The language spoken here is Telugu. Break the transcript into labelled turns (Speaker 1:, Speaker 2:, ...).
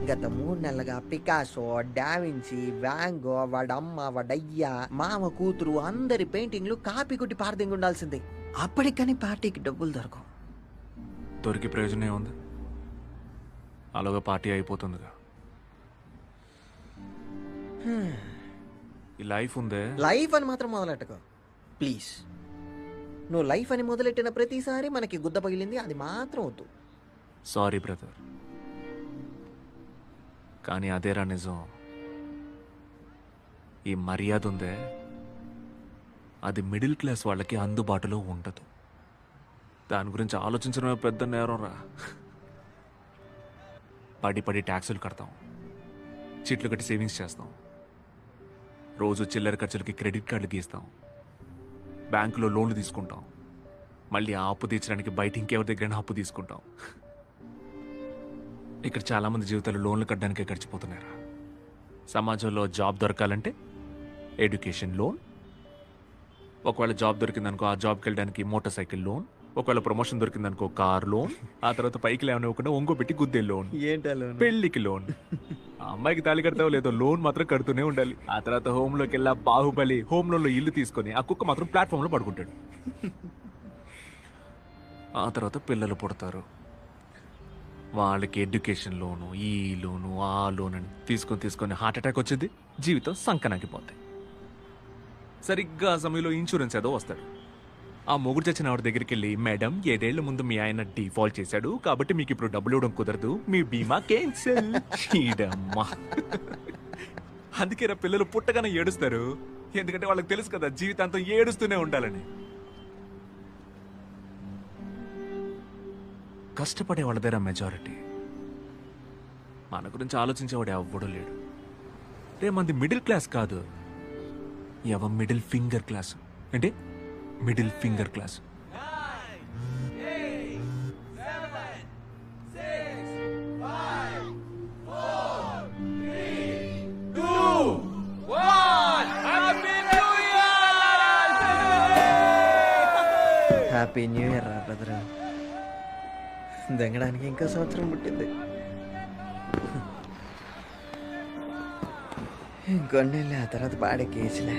Speaker 1: గత 3 నెలలుగా పికాసో, డావిన్సీ, వ్యాంగో, వాడమ్మ, వాడయ్య, మామ కూతురు అందరి పెయింటింగ్లు కాపీ కొట్టి పారదింగి ఉండాల్సిందే. అప్పటికని పార్టీకి డబ్బులు దొరకవు.
Speaker 2: దొరికి ప్రయోజనం ఏముంది? అలాగా పార్టీ అయిపోతుందిగా. ఈ లైఫ్ ఉందే,
Speaker 1: లైఫ్ అని మాత్రం మొదలెట్టకు ప్లీజ్. నువ్వు లైఫ్ అని మొదలెట్టిన ప్రతిసారి మనకి గుద్ద పగిలింది, అది మాత్రం వద్దు.
Speaker 2: సారీ బ్రదర్, కానీ అదేరా నిజం. ఈ మర్యాద ఉందే, అది మిడిల్ క్లాస్ వాళ్ళకి అందుబాటులో ఉండదు. దాని గురించి ఆలోచించడమే పెద్ద నేరం రా. పడి ట్యాక్సులు కడతాం, చిట్లు కట్టి సేవింగ్స్ చేస్తాం, రోజు చిల్లర ఖర్చులకి క్రెడిట్ కార్డులు గీస్తాం, బ్యాంకులో లోన్లు తీసుకుంటాం, మళ్ళీ ఆ అప్పు తీర్చడానికి బయట ఇంకెవరి దగ్గరైనా అప్పు తీసుకుంటాం. ఇక్కడ చాలామంది జీవితాలు లోన్లు కట్టడానికే గడిచిపోతున్నారా. సమాజంలో జాబ్ దొరకాలంటే ఎడ్యుకేషన్ లోన్, ఒకవేళ జాబ్ దొరికిందనుకో ఆ జాబ్కి వెళ్ళడానికి మోటార్ సైకిల్ లోన్, ఒకవేళ ప్రమోషన్ దొరికిందనుకో కార్ లోన్, ఆ తర్వాత పైకి లేవనివ్వకుండా ఒంగో పెట్టి గుద్దే లోన్, పెళ్లికి లోన్, ఆ అమ్మాయికి తాళి కడతావో లేదో లోన్ మాత్రం కడుతూనే ఉండాలి. ఆ తర్వాత హోమ్ లోకి వెళ్ళా బాహుబలి హోమ్ లోన్ లో ఇల్లు తీసుకొని ఆ కుక్క మాత్రం ప్లాట్ఫామ్ లో పడుకుంటాడు. ఆ తర్వాత పిల్లలు పుడతారు, వాళ్ళకి ఎడ్యుకేషన్ లోను, ఈ లోను, ఆ లోన్ అని తీసుకొని హార్ట్ అటాక్ వచ్చింది, జీవితం సంకనాకిపోతాయి. సరిగ్గా ఆ సమయంలో ఇన్సూరెన్స్ ఏదో వస్తాడు. ఆ మొగుడు చచ్చిన ఆవిడ దగ్గరికి వెళ్ళి, మేడం 7 ఏళ్ల ముందు మీ ఆయన డిఫాల్ట్ చేశాడు కాబట్టి మీకు ఇప్పుడు డబ్బులు ఇవ్వడం కుదరదు, మీ బీమా క్యాన్సిల్. అందుకే రా పిల్లలు పుట్టగానే ఏడుస్తారు, ఎందుకంటే వాళ్ళకి తెలుసు కదా జీవితాంతం ఏడుస్తూనే ఉండాలని. కష్టపడే వాళ్ళదేరా మెజారిటీ. మన గురించి ఆలోచించేవాడు ఎవ్వడూ లేడు. రే మంది మిడిల్ క్లాస్ కాదు, మిడిల్ ఫింగర్ క్లాస్. అంటే middle finger class.
Speaker 1: Happy new year రా బ్రదర్. దెంగడానికి ఇంకా సంవత్సరం పుట్టింది. ఇంకొన్ని ఆ తర్వాత పాడే కేసులే.